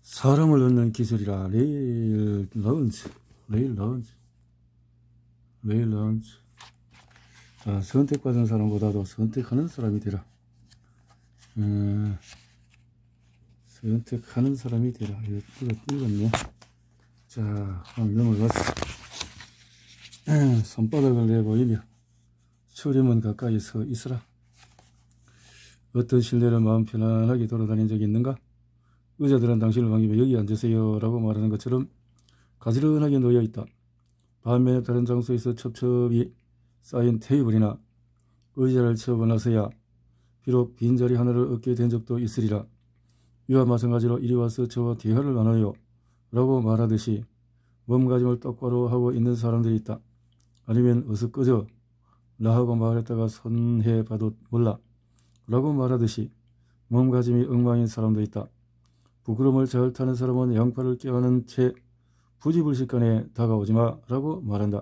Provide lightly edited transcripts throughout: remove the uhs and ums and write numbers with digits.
사람을 얻는 기술이라. 레일 런치. 자, 선택받은 사람보다도 선택하는 사람이 되라. 선택하는 사람이 되라. 이거 읽었네. 자, 한번 넘어갔어. 손바닥을 내보이며 추림은 가까이 서 있으라. 어떤 실내를 마음 편안하게 돌아다닌 적이 있는가? 의자들은 당신을 반기며 여기 앉으세요 라고 말하는 것처럼 가지런하게 놓여 있다. 반면에 다른 장소에서 첩첩이 쌓인 테이블이나 의자를 채우고 나서야 비록 빈자리 하나를 얻게 된 적도 있으리라. 이와 마찬가지로 이리 와서 저와 대화를 나눠요 라고 말하듯이 몸가짐을 똑바로 하고 있는 사람들이 있다. 아니면 어서 꺼져 라고 말했다가 손해봐도 몰라 라고 말하듯이 몸가짐이 엉망인 사람도 있다. 부끄러움을 잘 타는 사람은 양팔을 껴안은 채 부지불식간에 다가오지마 라고 말한다.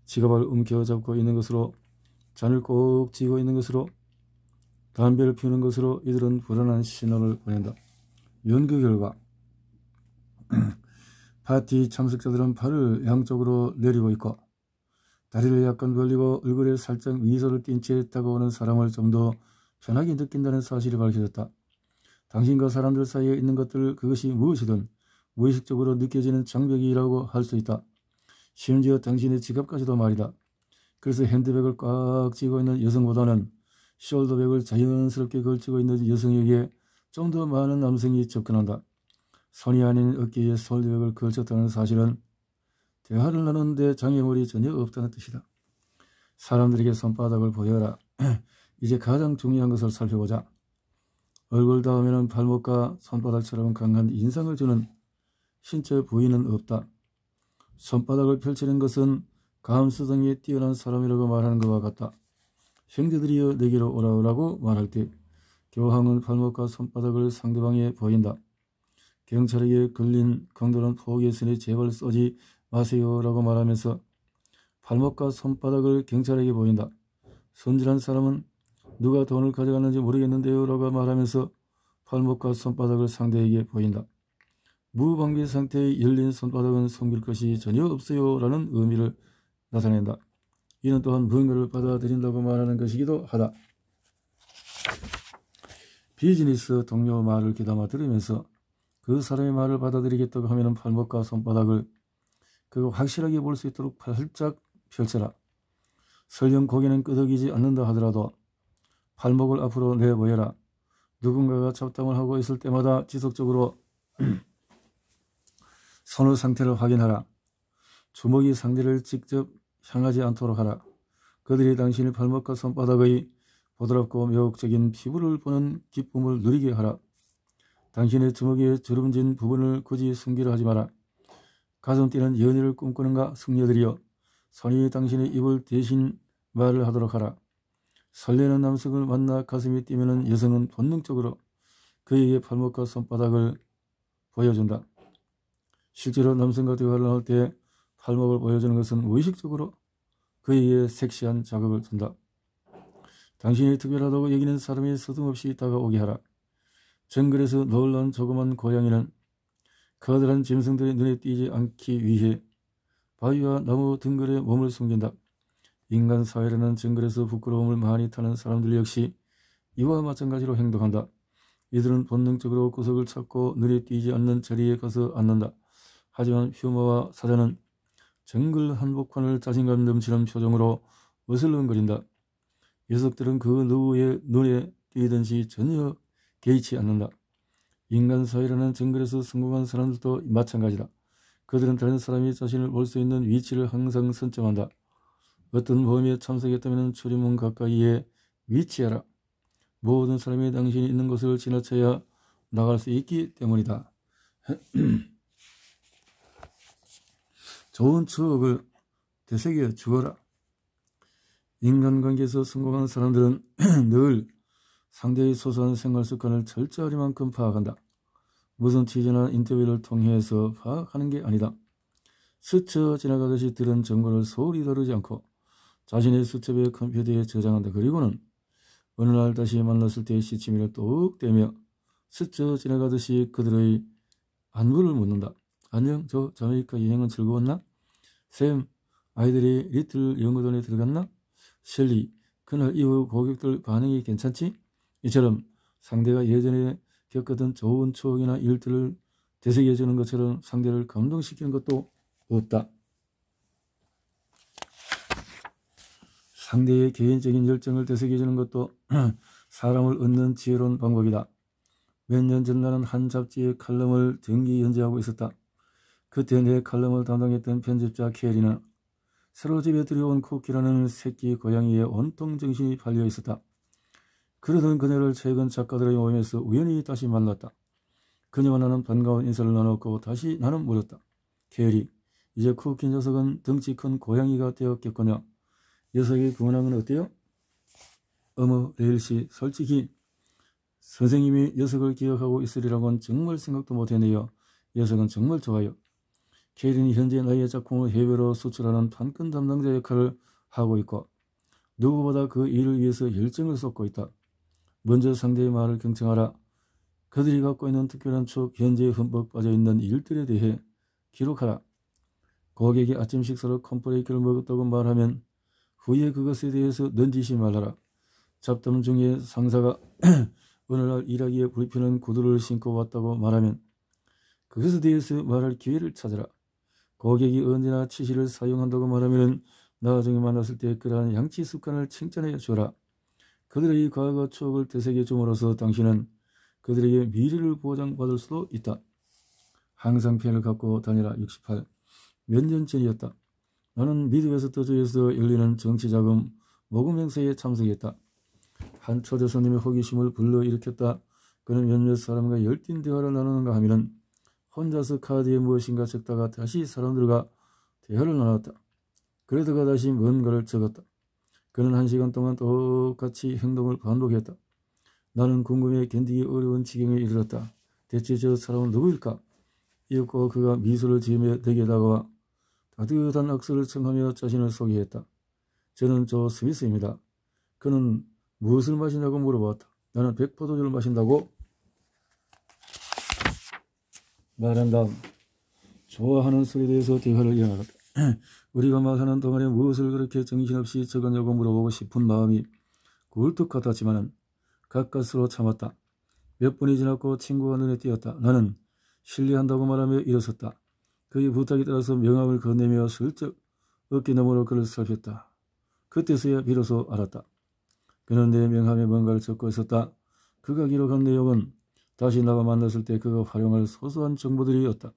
지갑을 움켜잡고 있는 것으로, 잔을 꼭 쥐고 있는 것으로, 담배를 피우는 것으로 이들은 불안한 신호를 보낸다. 연구 결과 파티 참석자들은 팔을 양쪽으로 내리고 있고 다리를 약간 벌리고 얼굴에 살짝 미소를 띤 채 다가오는 사람을 좀 더 편하게 느낀다는 사실이 밝혀졌다. 당신과 사람들 사이에 있는 것들, 그것이 무엇이든 무의식적으로 느껴지는 장벽이라고 할 수 있다. 심지어 당신의 지갑까지도 말이다. 그래서 핸드백을 꽉 쥐고 있는 여성보다는 숄더백을 자연스럽게 걸치고 있는 여성에게 좀 더 많은 남성이 접근한다. 손이 아닌 어깨에 숄더백을 걸쳤다는 사실은 대화를 나누는데 장애물이 전혀 없다는 뜻이다. 사람들에게 손바닥을 보여라. 이제 가장 중요한 것을 살펴보자. 얼굴 다음에는 발목과 손바닥처럼 강한 인상을 주는 신체 부위는 없다. 손바닥을 펼치는 것은 감수성이 뛰어난 사람이라고 말하는 것과 같다. 형제들이여 내게로 오라고 말할 때 교황은 발목과 손바닥을 상대방에 보인다. 경찰에게 걸린 강도는 포기했으니 제발 쏘지 마세요 라고 말하면서 발목과 손바닥을 경찰에게 보인다. 선진한 사람은 누가 돈을 가져갔는지 모르겠는데요 라고 말하면서 발목과 손바닥을 상대에게 보인다. 무방비 상태의 열린 손바닥은 숨길 것이 전혀 없어요 라는 의미를 나타낸다. 이는 또한 무언가를 받아들인다고 말하는 것이기도 하다. 비즈니스 동료 말을 귀담아 들으면서 그 사람의 말을 받아들이겠다고 하면 발목과 손바닥을 그거 확실하게 볼 수 있도록 활짝 펼쳐라. 설령 고개는 끄덕이지 않는다 하더라도 발목을 앞으로 내보여라. 누군가가 잡담을 하고 있을 때마다 지속적으로 손의 상태를 확인하라. 주먹이 상대를 직접 향하지 않도록 하라. 그들이 당신의 발목과 손바닥의 보드랍고 매혹적인 피부를 보는 기쁨을 누리게 하라. 당신의 주먹의 주름진 부분을 굳이 숨기려 하지 마라. 가슴 뛰는 연애를 꿈꾸는가 승려들이여, 손이 당신의 입을 대신 말을 하도록 하라. 설레는 남성을 만나 가슴이 뛰면 여성은 본능적으로 그에게 발목과 손바닥을 보여준다. 실제로 남성과 대화를 나눌 때 발목을 보여주는 것은 무의식적으로 그에게 섹시한 자극을 준다. 당신이 특별하다고 여기는 사람이 서슴없이 다가오게 하라. 정글에서 놀란 조그만 고양이는 커다란 짐승들의 눈에 띄지 않기 위해 바위와 나무 등걸에 몸을 숨긴다. 인간 사회라는 정글에서 부끄러움을 많이 타는 사람들 역시 이와 마찬가지로 행동한다. 이들은 본능적으로 구석을 찾고 눈에 띄지 않는 자리에 가서 앉는다. 하지만 휴머와 사자는 정글 한복판을 자신감 넘치는 표정으로 어슬렁거린다. 녀석들은 그 누구의 눈에 띄든지 전혀 개의치 않는다. 인간 사회라는 정글에서 성공한 사람들도 마찬가지다. 그들은 다른 사람이 자신을 볼 수 있는 위치를 항상 선점한다. 어떤 모임에 참석했다면 출입문 가까이에 위치하라. 모든 사람이 당신이 있는 곳을 지나쳐야 나갈 수 있기 때문이다. 좋은 추억을 되새겨 주어라. 인간관계에서 성공한 사람들은 늘 상대의 소소한 생활 습관을 철저하리만큼 파악한다. 무슨 취재나 인터뷰를 통해서 파악하는 게 아니다. 스쳐 지나가듯이 들은 정보를 소홀히 다루지 않고 자신의 수첩의 컴퓨터에 저장한다. 그리고는 어느 날 다시 만났을 때의 시치미를 똑 떼며 스쳐 지나가듯이 그들의 안부를 묻는다. 안녕, 저 자메이카 여행은 즐거웠나? 샘, 아이들이 리틀 연구원에 들어갔나? 셸리, 그날 이후 고객들 반응이 괜찮지? 이처럼 상대가 예전에 겪었던 좋은 추억이나 일들을 되새겨주는 것처럼 상대를 감동시키는 것도 없다. 상대의 개인적인 열정을 되새겨주는 것도 사람을 얻는 지혜로운 방법이다. 몇 년 전 나는 한 잡지의 칼럼을 정기 연재하고 있었다. 그때 내 칼럼을 담당했던 편집자 캐리는 새로 집에 들여온 쿠키라는 새끼 고양이에 온통 정신이 팔려 있었다. 그러던 그녀를 최근 작가들의 모임에서 우연히 다시 만났다. 그녀와 나는 반가운 인사를 나눴고 다시 나는 물었다. 캐리, 이제 쿠키 녀석은 덩치 큰 고양이가 되었겠거냐? 녀석의 근황은 어때요? 어머, 레일씨, 솔직히 선생님이 녀석을 기억하고 있으리라고는 정말 생각도 못했네요. 녀석은 정말 좋아요. 캐리는 현재 나의 작품을 해외로 수출하는 판권 담당자 역할을 하고 있고 누구보다 그 일을 위해서 열정을 쏟고 있다. 먼저 상대의 말을 경청하라. 그들이 갖고 있는 특별한 추억, 현재에 흠뻑 빠져있는 일들에 대해 기록하라. 고객이 아침 식사로 콘프레이크를 먹었다고 말하면 후에 그것에 대해서 넌지시 말하라. 잡담 중에 상사가 오늘날 일하기에 불편한 구두를 신고 왔다고 말하면 그것에 대해서 말할 기회를 찾아라. 고객이 언제나 치실을 사용한다고 말하면 나중에 만났을 때 그러한 양치 습관을 칭찬해 주라. 그들의 과거 추억을 되새겨 줌으로써 당신은 그들에게 미래를 보장받을 수도 있다. 항상 펜을 갖고 다니라. 68. 몇 년 전이었다. 나는 미드웨스트주에서 열리는 정치자금 모금 행사에 참석했다. 한 초대 손님의 호기심을 불러일으켰다. 그는 몇몇 사람과 열띤 대화를 나누는가 하면은 혼자서 카드에 무엇인가 적다가 다시 사람들과 대화를 나눴다. 그러다가 다시 뭔가를 적었다. 그는 1시간 동안 똑같이 행동을 반복했다. 나는 궁금해 견디기 어려운 지경에 이르렀다. 대체 저 사람은 누구일까? 이윽고 그가 미소를 지으며 내게 다가와 따뜻한 악수를 청하며 자신을 소개했다. 저는 조 스미스입니다. 그는 무엇을 마시냐고 물어봤다. 나는 백포도주를 마신다고 말한 다음 좋아하는 술에 대해서 대화를 이어나갔다. 우리가 말하는 동안에 무엇을 그렇게 정신없이 적었냐고 물어보고 싶은 마음이 굴뚝 같았지만 가까스로 참았다. 몇 분이 지났고 친구가 눈에 띄었다. 나는 실례한다고 말하며 일어섰다. 그의 부탁에 따라서 명함을 건네며 슬쩍 어깨 너머로 그를 살폈다. 그때서야 비로소 알았다. 그는 내 명함에 뭔가를 적고 있었다. 그가 기록한 내용은 다시 나가 만났을 때 그가 활용할 소소한 정보들이었다.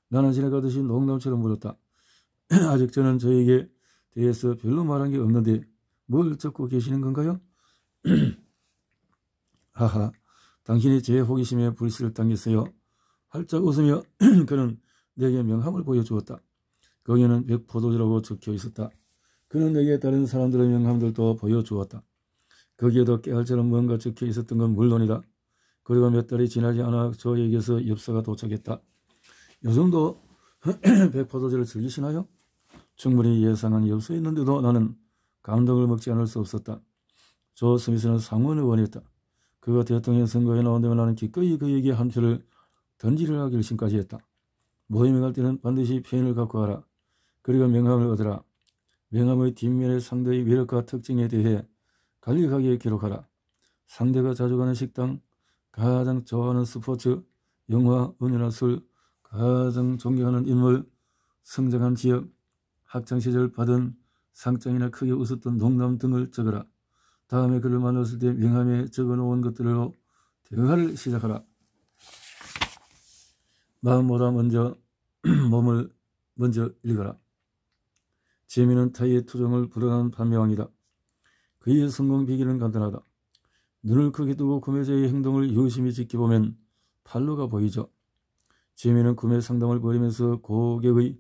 나는 지나가듯이 농담처럼 물었다. 아직 저는 저에게 대해서 별로 말한 게 없는데 뭘 적고 계시는 건가요? 하하, 당신이 제 호기심에 불씨를 당겼어요. 활짝 웃으며 그는 내게 명함을 보여주었다. 거기에는 백포도주라고 적혀 있었다. 그는 내게 다른 사람들의 명함들도 보여주었다. 거기에도 깨알처럼 뭔가 적혀 있었던 건 물론이다. 그리고 몇 달이 지나지 않아 저에게서 엽서가 도착했다. 요즘도 백포도주를 즐기시나요? 충분히 예상한 엽서였는데도 나는 감동을 먹지 않을 수 없었다. 조 스미스는 상원 의원이었다. 그가 대통령 선거에 나온다면 나는 기꺼이 그에게 한 표를 던지려 결심까지 했다. 모임에 갈 때는 반드시 펜을 갖고 가라. 그리고 명함을 얻어라. 명함의 뒷면에 상대의 매력과 특징에 대해 간략하게 기록하라. 상대가 자주 가는 식당, 가장 좋아하는 스포츠, 영화, 음료나 술, 가장 존경하는 인물, 성장한 지역, 학창시절 받은 상장이나 크게 웃었던 농담 등을 적어라. 다음에 그를 만났을 때 명함에 적어놓은 것들로 대화를 시작하라. 마음보다 먼저 몸을 먼저 읽어라. 재미는 타의의 투정을 불어난 판매왕이다. 그의 성공 비결은 간단하다. 눈을 크게 뜨고 구매자의 행동을 유심히 지켜보면 팔로가 보이죠. 재미는 구매 상담을 벌이면서 고객의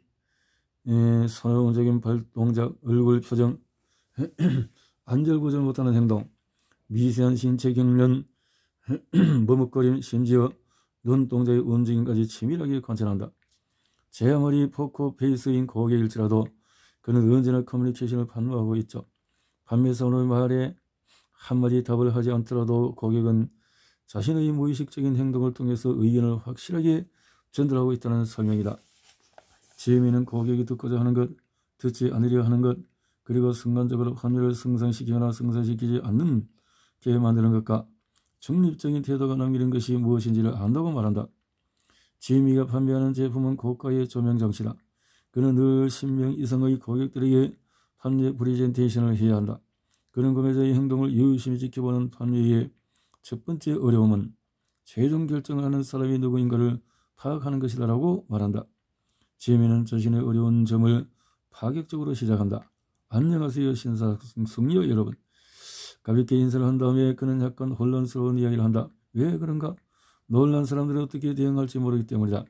선호적인 발동작, 얼굴 표정, 안절부절 못하는 행동, 미세한 신체 경련, 머뭇거림, 심지어 눈동자의 움직임까지 치밀하게 관찰한다. 제 아무리 포커페이스인 고객일지라도 그는 언제나 커뮤니케이션을 판매하고 있죠. 판매사원의 말에 한마디 답을 하지 않더라도 고객은 자신의 무의식적인 행동을 통해서 의견을 확실하게 전달하고 있다는 설명이다. 지혜미는 고객이 듣고자 하는 것, 듣지 않으려 하는 것, 그리고 순간적으로 환멸을 승상시키거나 승상시키지 않게 만드는 것과 중립적인 태도가 남기는 것이 무엇인지를 안다고 말한다. 지혜미가 판매하는 제품은 고가의 조명장치다. 그는 늘 10명 이상의 고객들에게 판매 프레젠테이션을 해야 한다. 그는 구매자의 행동을 유심히 지켜보는 판매의 첫 번째 어려움은 최종 결정을 하는 사람이 누구인가를 파악하는 것이다 라고 말한다. 지혜미는 자신의 어려운 점을 파격적으로 시작한다. 안녕하세요 신사숙녀 여러분. 가볍게 인사를 한 다음에 그는 약간 혼란스러운 이야기를 한다. 왜 그런가? 놀란 사람들이 어떻게 대응할지 모르기 때문이다.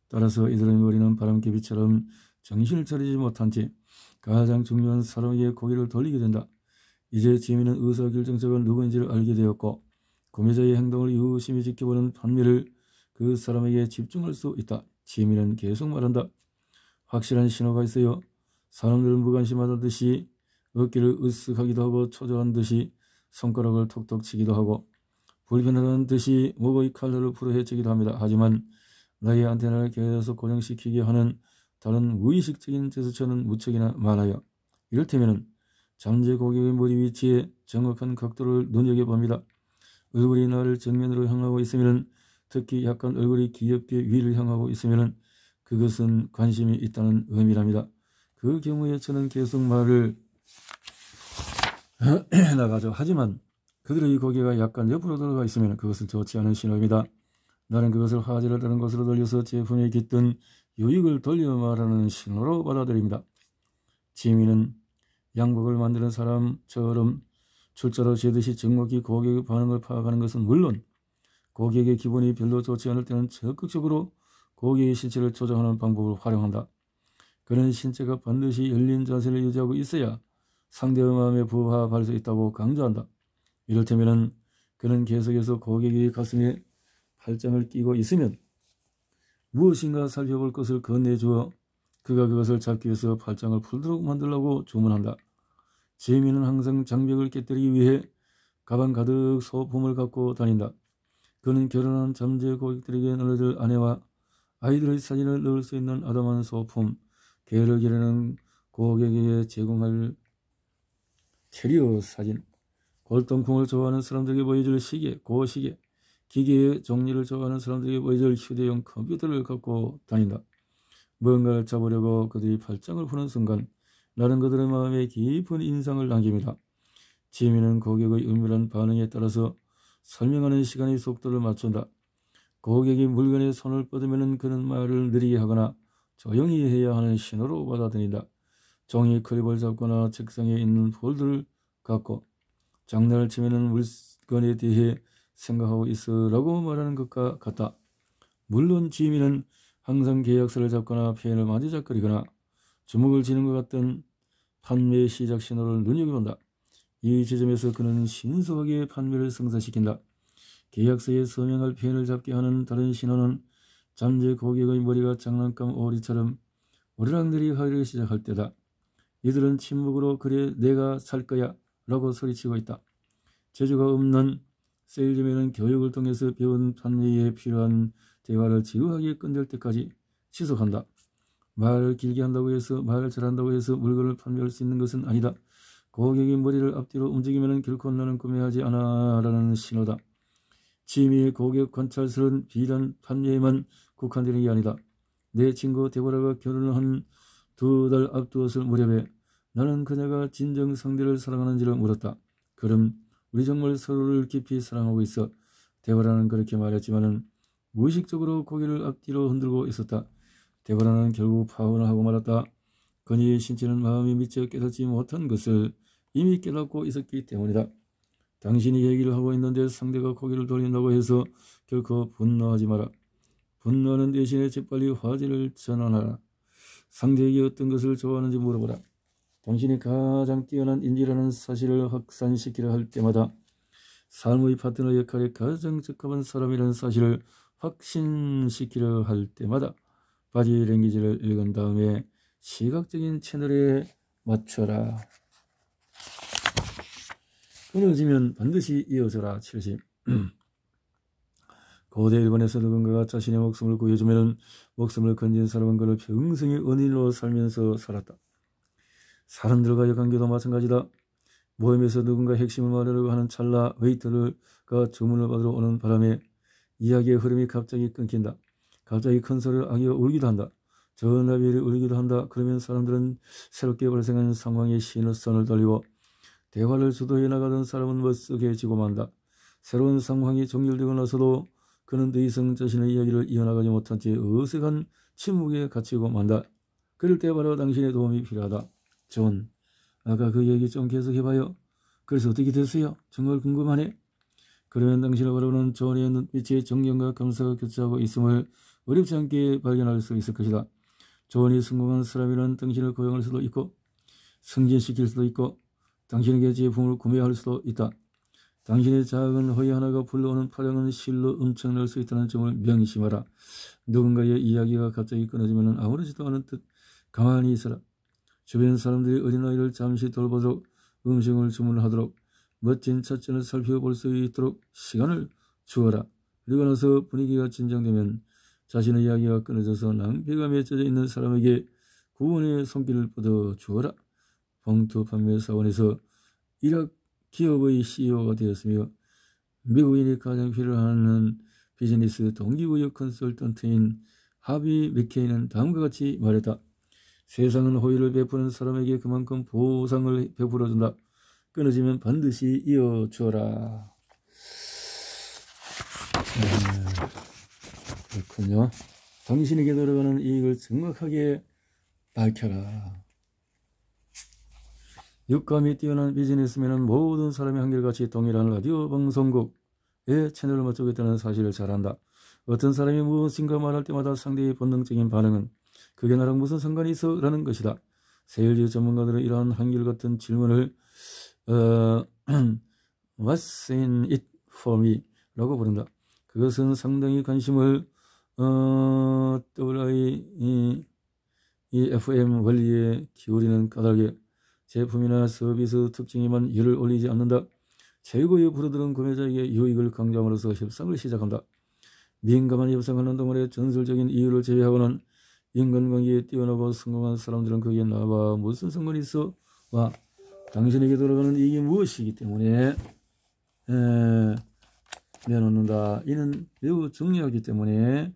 따라서 이들의 머리는 바람개비처럼 정신을 차리지 못한 채 가장 중요한 사람에게 고개를 돌리게 된다. 이제 지혜미는 의사결정자가 누구인지를 알게 되었고 구매자의 행동을 유심히 지켜보는 판매를 그 사람에게 집중할 수 있다. 지혜미는 계속 말한다. 확실한 신호가 있어요. 사람들은 무관심하던 듯이 어깨를 으쓱하기도 하고 초조한 듯이 손가락을 톡톡 치기도 하고 불편하다는 듯이 목의 칼날을 풀어헤치기도 합니다. 하지만 나의 안테나를 계속 고정시키게 하는 다른 무의식적인 제스처는 무척이나 많아요. 이를테면 잠재 고객의 머리 위치에 정확한 각도를 눈여겨봅니다. 얼굴이 나를 정면으로 향하고 있으면, 특히 약간 얼굴이 귀엽게 위를 향하고 있으면 그것은 관심이 있다는 의미랍니다. 그 경우에 저는 계속 말을 나가죠. 하지만 그들의 고개가 약간 옆으로 돌아가 있으면 그것은 좋지 않은 신호입니다. 나는 그것을 화제를 다른 곳으로 돌려서 제품에 깃든 유익을 돌려 말하는 신호로 받아들입니다. 지혜미는 양복을 만드는 사람처럼 출자로 재듯이 정확히 고객의 반응을 파악하는 것은 물론 고객의 기분이 별로 좋지 않을 때는 적극적으로 고객의 신체를 조정하는 방법을 활용한다. 그는 신체가 반드시 열린 자세를 유지하고 있어야 상대의 마음에 부합할 수 있다고 강조한다. 이를테면 그는 계속해서 고객의 가슴에 팔짱을 끼고 있으면 무엇인가 살펴볼 것을 건네주어 그가 그것을 잡기 위해서 팔짱을 풀도록 만들라고 주문한다. 지혜미는 항상 장벽을 깨뜨리기 위해 가방 가득 소품을 갖고 다닌다. 그는 결혼한 잠재 고객들에게 나눠줄 아내와 아이들의 사진을 넣을 수 있는 아담한 소품, 계를 기르는 고객에게 제공할 캐리어 사진, 골동품을 좋아하는 사람들에게 보여줄 시계, 고시계, 기계의 종류를 좋아하는 사람들에게 보여줄 휴대용 컴퓨터를 갖고 다닌다. 뭔가를 잡으려고 그들이 팔짱을 푸는 순간 나는 그들의 마음에 깊은 인상을 남깁니다. 지혜미는 고객의 은밀한 반응에 따라서 설명하는 시간의 속도를 맞춘다. 고객이 물건에 손을 뻗으면 그는 말을 느리게 하거나 조용히 해야 하는 신호로 받아들인다. 종이 클립을 잡거나 책상에 있는 폴드를 갖고 장난을 치면 물건에 대해 생각하고 있으라고 말하는 것과 같다. 물론 지혜미는 항상 계약서를 잡거나 펜을 만지작거리거나 주먹을 쥐는 것 같은 판매 시작 신호를 눈여겨본다. 이 지점에서 그는 신속하게 판매를 성사시킨다. 계약서에 서명할 펜을 잡게 하는 다른 신호는 잠재 고객의 머리가 장난감 오리처럼 오르락내리하기 시작할 때다. 이들은 침묵으로 그래 내가 살 거야 라고 소리치고 있다. 재주가 없는 세일즈맨은 교육을 통해서 배운 판매에 필요한 대화를 지루하게 끝낼 때까지 지속한다. 말을 길게 한다고 해서 말을 잘한다고 해서 물건을 판매할 수 있는 것은 아니다. 고객의 머리를 앞뒤로 움직이면 결코 나는 구매하지 않아 라는 신호다. 지혜미의 고객 관찰설은 비단 판매에만 국한되는 게 아니다. 내 친구 데보라가 결혼을 한 2달 앞두었을 무렵에 나는 그녀가 진정 상대를 사랑하는지를 물었다. 그럼 우리 정말 서로를 깊이 사랑하고 있어. 데보라는 그렇게 말했지만은 무의식적으로 고개를 앞뒤로 흔들고 있었다. 데보라는 결국 파혼을 하고 말았다. 그녀의 신체는 마음이 미처 깨닫지 못한 것을 이미 깨닫고 있었기 때문이다. 당신이 얘기를 하고 있는데 상대가 고개를 돌린다고 해서 결코 분노하지 마라. 분노하는 대신에 재빨리 화제를 전환하라. 상대에게 어떤 것을 좋아하는지 물어보라. 당신이 가장 뛰어난 인지라는 사실을 확산시키려 할 때마다 삶의 파트너 역할에 가장 적합한 사람이라는 사실을 확신시키려 할 때마다 바디랭귀지를 읽은 다음에 시각적인 채널에 맞춰라. 끊어지면 반드시 이어져라. 70. 고대 일본에서 누군가가 자신의 목숨을 구해주면 목숨을 건진 사람은 그를 평생의 은인으로 살면서 살았다. 사람들과의 관계도 마찬가지다. 모임에서 누군가 핵심을 말하려고 하는 찰나 웨이터가 주문을 받으러 오는 바람에 이야기의 흐름이 갑자기 끊긴다. 갑자기 큰 소리를 아기가 울기도 한다. 전화벨이 울기도 한다. 그러면 사람들은 새롭게 발생한 상황에 신호선을 돌리고 대화를 주도해 나가던 사람은 멋쓰게지고 만다. 새로운 상황이 종결되고 나서도 그는 더 이상 자신의 이야기를 이어나가지 못한 채 어색한 침묵에 갇히고 만다. 그럴 때 바로 당신의 도움이 필요하다. 존, 아까 그 얘기 좀 계속해봐요. 그래서 어떻게 됐어요? 정말 궁금하네. 그러면 당신을 바라보는 존의 눈빛에 존경과 감사가 교차하고 있음을 어렵지 않게 발견할 수 있을 것이다. 존이 성공한 사람이란 당신을 고용할 수도 있고 승진시킬 수도 있고 당신에게 제품을 구매할 수도 있다. 당신의 작은 허위 하나가 불러오는 파장은 실로 엄청날 수 있다는 점을 명심하라. 누군가의 이야기가 갑자기 끊어지면 아무렇지도 않은 듯 가만히 있어라. 주변 사람들이 어린아이를 잠시 돌보도록 음식을 주문하도록 멋진 찻잔을 살펴볼 수 있도록 시간을 주어라. 그리고 나서 분위기가 진정되면 자신의 이야기가 끊어져서 낭비가 맺혀져 있는 사람에게 구원의 손길을 뻗어 주어라. 봉투 판매 사원에서 이rak 기업의 CEO가 되었으며 미국인이 가장 필요하는 비즈니스 동기부여 컨설턴트인 하비 맥케이는 다음과 같이 말했다. 세상은 호의를 베푸는 사람에게 그만큼 보상을 베풀어준다. 끊어지면 반드시 이어주어라. 그렇군요. 당신에게 돌아가는 이익을 정확하게 밝혀라. 육감이 뛰어난 비즈니스맨은 모든 사람이 한결같이 동일한 라디오 방송국에 채널을 맞추겠다는 사실을 잘 안다. 어떤 사람이 무엇인가 말할 때마다 상대의 본능적인 반응은 그게 나랑 무슨 상관이 있어? 라는 것이다. 세일즈 전문가들은 이러한 한결같은 질문을 What's in it for me? 라고 부른다. 그것은 상당히 관심을 WIFM 원리에 기울이는 까닭에 제품이나 서비스 특징에만 열을 올리지 않는다. 최고의 브로들은 구매자에게 유익을 강조함으로써 협상을 시작한다. 민감한 협상하는 동안에 전술적인 이유를 제외하고는 인간관계에 뛰어나고 성공한 사람들은 거기에 나와 무슨 상관이 있어? 와, 당신에게 돌아가는 이익이 무엇이기 때문에 내놓는다. 이는 매우 중요하기 때문에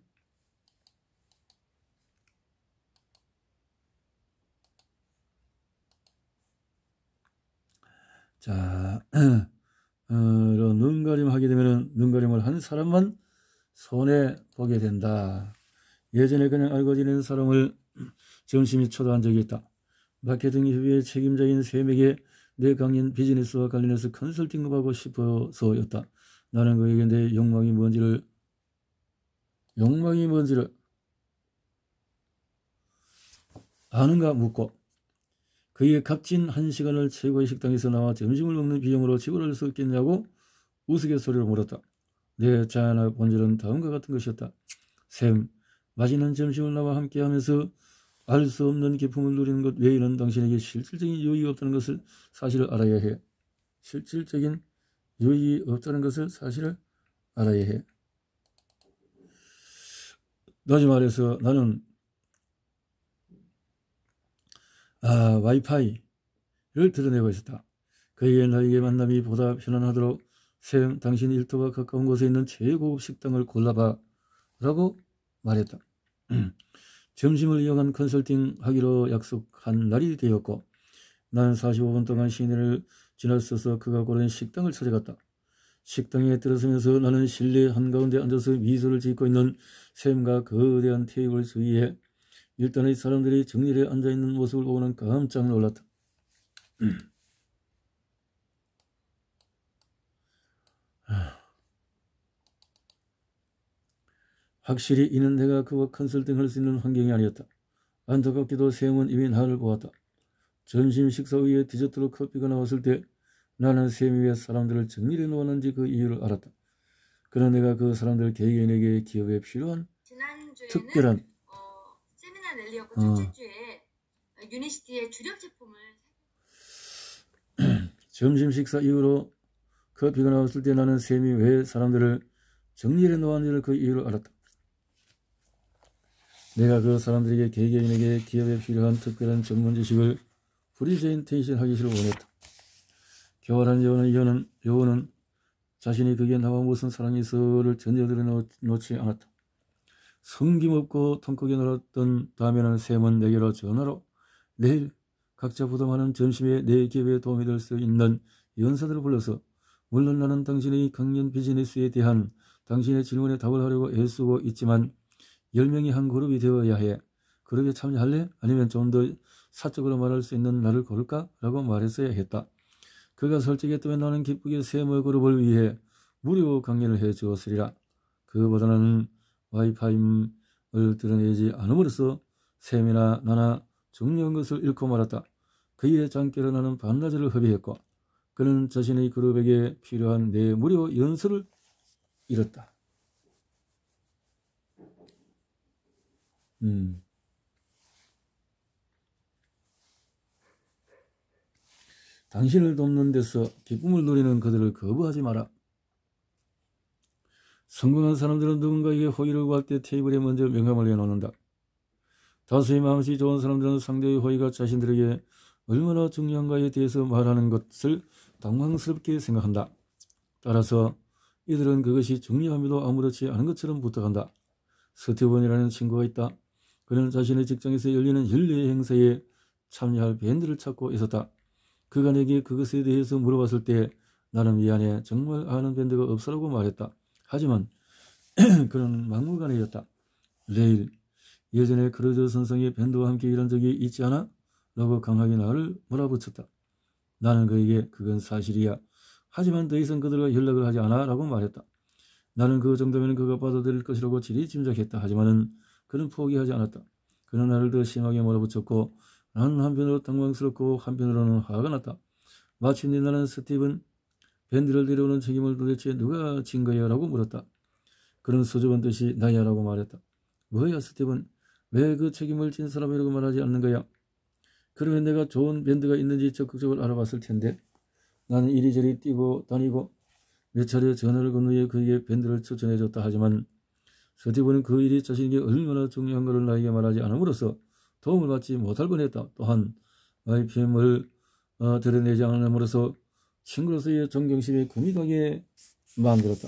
자, 눈가림 하게 되면 눈가림을 한 사람만 손해 보게 된다. 예전에 그냥 알고 지내는 사람을 점심에 초대한 적이 있다. 마케팅 협의회 책임자인 샘에게 내 강연 비즈니스와 관련해서 컨설팅을 하고 싶어서였다. 나는 그에게 내 욕망이 뭔지를 아는가 묻고 그의 값진 1시간을 최고의 식당에서 나와 점심을 먹는 비용으로 지불할 수 있겠냐고 우스갯소리로 물었다. 내 자아나 본질은 다음과 같은 것이었다. 샘, 맛있는 점심을 나와 함께하면서 알 수 없는 기쁨을 누리는 것 외에는 당신에게 실질적인 유익이 없다는 것을 사실을 알아야 해. 실질적인 유익이 없다는 것을 사실을 알아야 해. 다시 말해서 나는 와이파이를 드러내고 있었다. 그에게 나에게 만남이 보다 편안하도록 샘, 당신 일터와 가까운 곳에 있는 최고급 식당을 골라봐 라고 말했다. 점심을 이용한 컨설팅 하기로 약속한 날이 되었고 나는 45분 동안 시내를 지나서서 그가 고른 식당을 찾아갔다. 식당에 들어서면서 나는 실내 한가운데 앉아서 미소를 짓고 있는 샘과 거대한 테이블 주위에 일단의 사람들이 정렬에 앉아있는 모습을 보고는 깜짝 놀랐다. 확실히 이는 내가 그와 컨설팅할 수 있는 환경이 아니었다. 안타깝게도 샘은 이미 나를 보았다. 점심 식사 후에 디저트로 커피가 나왔을 때 나는 샘이 왜 사람들을 정밀에 놓았는지 그 이유를 알았다. 그러나 내가 그 사람들 개개인에게 기업에 필요한 특별한 세미나 랠리였고 첫째 주에 유니시티의 주력 제품을 점심 식사 이후로 커피가 나왔을 때 나는 샘이 왜 사람들을 정리에 놓았는지를 그 이유를 알았다. 내가 그 사람들에게 개개인에게 기업에 필요한 특별한 전문 지식을 프리젠테이션하기를 원했다. 교활한 여우는 자신이 그게 나와 무슨 사랑이 있어를 전혀 들여놓지 않았다. 성김없고 통크게 놀았던 다음에는 샘은 내게로 전화로 내일 각자 부담하는 점심에 내 기업에 도움이 될 수 있는 연사들을 불러서 물론 나는 당신의 강연 비즈니스에 대한 당신의 질문에 답을 하려고 애쓰고 있지만 10명이 한 그룹이 되어야 해. 그룹에 참여할래? 아니면 좀 더 사적으로 말할 수 있는 날을 고를까? 라고 말했어야 했다. 그가 설득했다면 나는 기쁘게 샘의 그룹을 위해 무료 강연을 해 주었으리라. 그보다는 와이파임을 드러내지 않음으로써 샘이나 나나 중요한 것을 잃고 말았다. 그의 장께로 나는 반나절을 허비했고 그는 자신의 그룹에게 필요한 내 무료 연수를 잃었다. 당신을 돕는 데서 기쁨을 누리는 그들을 거부하지 마라. 성공한 사람들은 누군가에게 호의를 구할 때 테이블에 먼저 명함을 내놓는다. 다수의 마음씨 좋은 사람들은 상대의 호의가 자신들에게 얼마나 중요한가에 대해서 말하는 것을 당황스럽게 생각한다. 따라서 이들은 그것이 중요함에도 아무렇지 않은 것처럼 부탁한다. 스티븐이라는 친구가 있다. 그는 자신의 직장에서 열리는 연례 행사에 참여할 밴드를 찾고 있었다. 그가 내게 그것에 대해서 물어봤을 때 나는 미안해, 정말 아는 밴드가 없어라고 말했다. 하지만 그는 막무가내였다. 레일, 예전에 크루즈 선생의 밴드와 함께 일한 적이 있지 않아? 라고 강하게 나를 몰아붙였다. 나는 그에게 그건 사실이야. 하지만 더 이상 그들과 연락을 하지 않아 라고 말했다. 나는 그 정도면 그가 받아들일 것이라고 지리 짐작했다. 하지만은 그는 포기하지 않았다. 그는 나를 더 심하게 몰아붙였고 나는 한편으로 당황스럽고 한편으로는 화가 났다. 마침내 나는 스티븐 밴드를 데려오는 책임을 도대체 누가 진 거야? 라고 물었다. 그는 수줍은 듯이 나야 라고 말했다. 뭐야 스티븐? 왜 그 책임을 진 사람이라고 말하지 않는 거야? 그러면 내가 좋은 밴드가 있는지 적극적으로 알아봤을 텐데. 나는 이리저리 뛰고 다니고 몇 차례 전화를 건 후에 그에게 밴드를 추천해줬다. 하지만 스티븐은 그 일이 자신에게 얼마나 중요한 것을 나에게 말하지 않음으로써 도움을 받지 못할 뻔했다. 또한 YPM을 드러내지 않음으로써 친구로서의 존경심에 금이 가게 만들었다.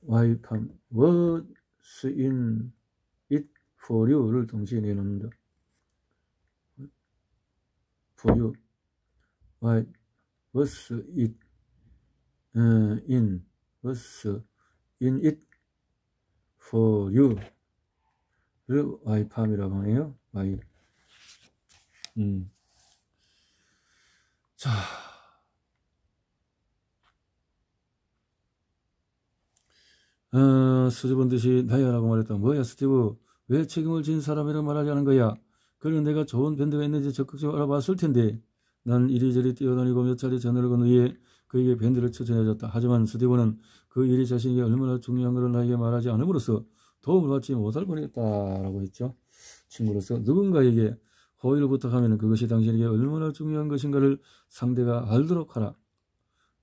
YPM, What's in it for you를 동시에 내놓는다. For you, what's it what's in it for you 를 YPM이라고 하네요. 자, 수줍은 듯이 나야라고 말했다. 뭐야 스티브, 왜 책임을 진 사람이라고 말하지 않은 거야? 그는 내가 좋은 밴드가 있는지 적극적으로 알아봤을 텐데. 난 이리저리 뛰어다니고 몇 차례 전화를 건 후에 그에게 밴드를 추천해줬다. 하지만 스티브는 그 일이 자신에게 얼마나 중요한 것을 나에게 말하지 않음으로써 도움을 받지 못할 뻔했다라고 했죠. 친구로서 누군가에게 호의를 부탁하면 그것이 당신에게 얼마나 중요한 것인가를 상대가 알도록 하라.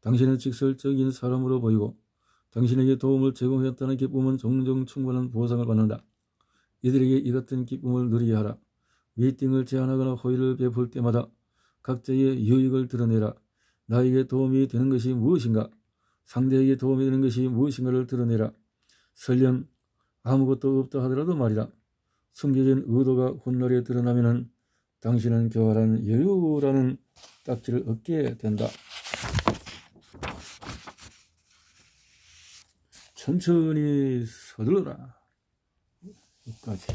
당신은 직설적인 사람으로 보이고 당신에게 도움을 제공했다는 기쁨은 종종 충분한 보상을 받는다. 이들에게 이 같은 기쁨을 누리게 하라. 미팅을 제안하거나 호의를 베풀 때마다 각자의 유익을 드러내라. 나에게 도움이 되는 것이 무엇인가? 상대에게 도움이 되는 것이 무엇인가를 드러내라. 설령 아무것도 없다 하더라도 말이다. 숨겨진 의도가 훗날에 드러나면 당신은 교활한 여유라는 딱지를 얻게 된다. 천천히 서둘러라. 여기까지.